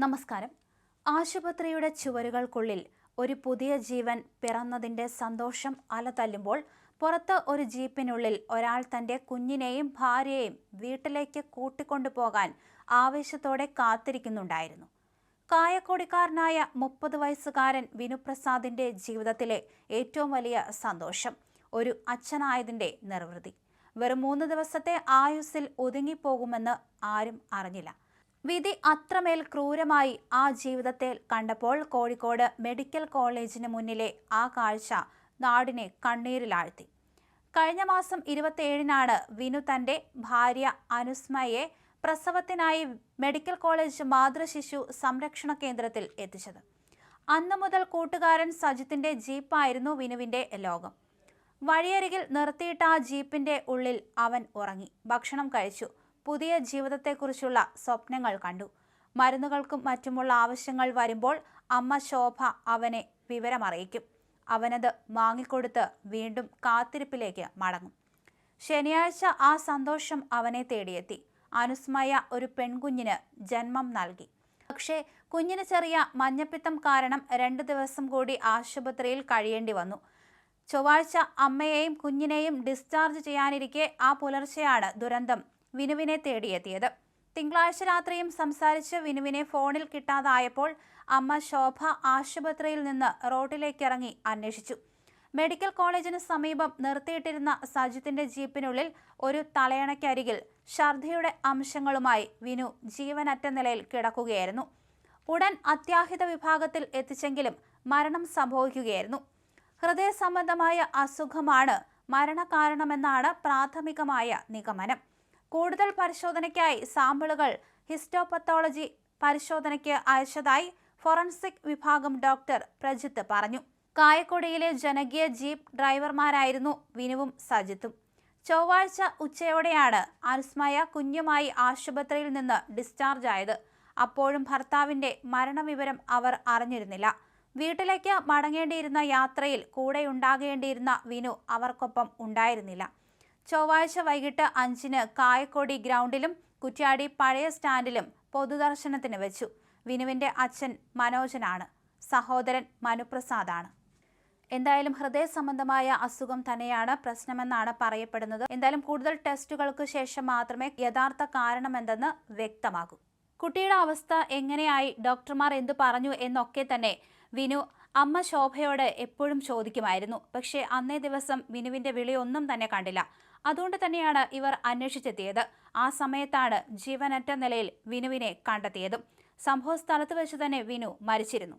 നമസ്കാരം. ആശുപത്രിയുടെ ചുവരുകൾക്കുള്ളിൽ ഒരു പുതിയ ജീവൻ പിറന്നതിന്റെ സന്തോഷം അലതല്ലുമ്പോൾ പുറത്ത് ഒരു ജീപ്പിനുള്ളിൽ ഒരാൾ തന്റെ കുഞ്ഞിനെയും ഭാര്യയെയും വീട്ടിലേക്ക് കൂട്ടിക്കൊണ്ടുപോകാൻ ആവേശത്തോടെ കാത്തിരിക്കുന്നുണ്ടായിരുന്നു. കായക്കൊടിക്കാരനായ 30 വയസ്സുകാരൻ വിനുപ്രസാദിന്റെ ജീവിതത്തിലെ ഏറ്റവും വലിയ സന്തോഷം ഒരു അച്ഛനായതിന്റെ നിർവൃതി. വെറും 3 ദിവസത്തെ ആയുസ്സിൽ ഒതുങ്ങിപ്പോകുമെന്ന് ആരും അറിഞ്ഞില്ല. വിധി അത്രമേൽ ക്രൂരമായി ആ ജീവിതത്തെ കണ്ടപ്പോൾ കോഴിക്കോട് മെഡിക്കൽ കോളേജിന് മുന്നിലെ ആ കാഴ്ച നാടിനെ കണ്ണീരിലാഴ്ത്തി. കഴിഞ്ഞ മാസം 27-നാണ് വിനു തന്റെ ഭാര്യ അനുസ്മയെ പ്രസവത്തിനായി മെഡിക്കൽ കോളേജ് മാതൃശിശു സംരക്ഷണ കേന്ദ്രത്തിൽ എത്തിച്ചത്. അന്നു മുതൽ കൂട്ടുകാരൻ സജിത്തിന്റെ ജീപ്പായിരുന്നു വിനുവിന്റെ ലോകം. വഴിയരികിൽ നിർത്തിയിട്ട ആ ജീപ്പിന്റെ ഉള്ളിൽ അവൻ ഉറങ്ങി, ഭക്ഷണം കഴിച്ചു, പുതിയ ജീവിതത്തെക്കുറിച്ചുള്ള സ്വപ്നങ്ങൾ കണ്ടു. മരുന്നുകൾക്കും മറ്റുമുള്ള ആവശ്യങ്ങൾ വരുമ്പോൾ അമ്മ ശോഭ അവനെ വിവരമറിയിക്കും. അവനത് വാങ്ങിക്കൊടുത്ത് വീണ്ടും കാത്തിരിപ്പിലേക്ക് മടങ്ങും. ശനിയാഴ്ച ആ സന്തോഷം അവനെ തേടിയെത്തി. അനുസ്മയ ഒരു പെൺകുഞ്ഞിന് ജന്മം നൽകി. പക്ഷേ കുഞ്ഞിന് ചെറിയ മഞ്ഞപ്പിത്തം കാരണം 2 ദിവസം കൂടി ആശുപത്രിയിൽ കഴിയേണ്ടി വന്നു. ചൊവ്വാഴ്ച അമ്മയെയും കുഞ്ഞിനെയും ഡിസ്ചാർജ് ചെയ്യാനിരിക്കെ ആ പുലർച്ചെയാണ് ദുരന്തം വിനുവിനെ തേടിയെത്തിയത്. തിങ്കളാഴ്ച രാത്രിയും സംസാരിച്ച് വിനുവിനെ ഫോണിൽ കിട്ടാതായപ്പോൾ അമ്മ ശോഭ ആശുപത്രിയിൽ നിന്ന് റോഡിലേക്കിറങ്ങി അന്വേഷിച്ചു. മെഡിക്കൽ കോളേജിന് സമീപം നിർത്തിയിട്ടിരുന്ന സജിത്തിന്റെ ജീപ്പിനുള്ളിൽ ഒരു തലയണയ്ക്കരികിൽ ഛർദിയുടെ അംശങ്ങളുമായി വിനു ജീവനറ്റ നിലയിൽ കിടക്കുകയായിരുന്നു. ഉടൻ അത്യാഹിത വിഭാഗത്തിൽ എത്തിച്ചെങ്കിലും മരണം സംഭവിക്കുകയായിരുന്നു. ഹൃദയ സംബന്ധമായ അസുഖമാണ് മരണകാരണമെന്നാണ് പ്രാഥമികമായ നിഗമനം. കൂടുതൽ പരിശോധനയ്ക്കായി സാമ്പിളുകൾ ഹിസ്റ്റോപത്തോളജി പരിശോധനയ്ക്ക് അയച്ചതായി ഫോറൻസിക് വിഭാഗം ഡോക്ടർ പ്രജിത്ത് പറഞ്ഞു. കായക്കൊടിയിലെ ജനകീയ ജീപ്പ് ഡ്രൈവർമാരായിരുന്നു വിനുവും സജിത്തും. ചൊവ്വാഴ്ച ഉച്ചയോടെയാണ് അനുസ്മയ കുഞ്ഞുമായി ആശുപത്രിയിൽ നിന്ന് ഡിസ്ചാർജ് ആയത്. അപ്പോഴും ഭർത്താവിന്റെ മരണവിവരം അവർ അറിഞ്ഞിരുന്നില്ല. വീട്ടിലേക്ക് മടങ്ങേണ്ടിയിരുന്ന യാത്രയിൽ കൂടെയുണ്ടാകേണ്ടിയിരുന്ന വിനു അവർക്കൊപ്പം ഉണ്ടായിരുന്നില്ല. ചൊവ്വാഴ്ച വൈകിട്ട് 5-ന് കായക്കൊടി ഗ്രൗണ്ടിലും കുറ്റ്യാടി പഴയ സ്റ്റാൻഡിലും പൊതുദർശനത്തിന് വെച്ചു. വിനുവിന്റെ അച്ഛൻ മനോജനാണ്, സഹോദരൻ മനുപ്രസാദാണ്. എന്തായാലും ഹൃദയ സംബന്ധമായ അസുഖം തന്നെയാണ് പ്രശ്നമെന്നാണ് പറയപ്പെടുന്നത്. എന്തായാലും കൂടുതൽ ടെസ്റ്റുകൾക്ക് ശേഷം മാത്രമേ യഥാർത്ഥ കാരണമെന്തെന്ന് വ്യക്തമാകൂ. കുട്ടിയുടെ അവസ്ഥ എങ്ങനെയായി, ഡോക്ടർമാർ എന്തു പറഞ്ഞു എന്നൊക്കെ തന്നെ വിനു അമ്മ ശോഭയോട് എപ്പോഴും ചോദിക്കുമായിരുന്നു. പക്ഷേ അന്നേ ദിവസം വിനുവിന്റെ വിളിയൊന്നും തന്നെ കണ്ടില്ല. അതുകൊണ്ട് തന്നെയാണ് ഇവർ അന്വേഷിച്ചെത്തിയത്. ആ സമയത്താണ് ജീവനറ്റ നിലയിൽ വിനുവിനെ കണ്ടെത്തിയതും. സംഭവ സ്ഥലത്ത് വെച്ച് തന്നെ വിനു മരിച്ചിരുന്നു.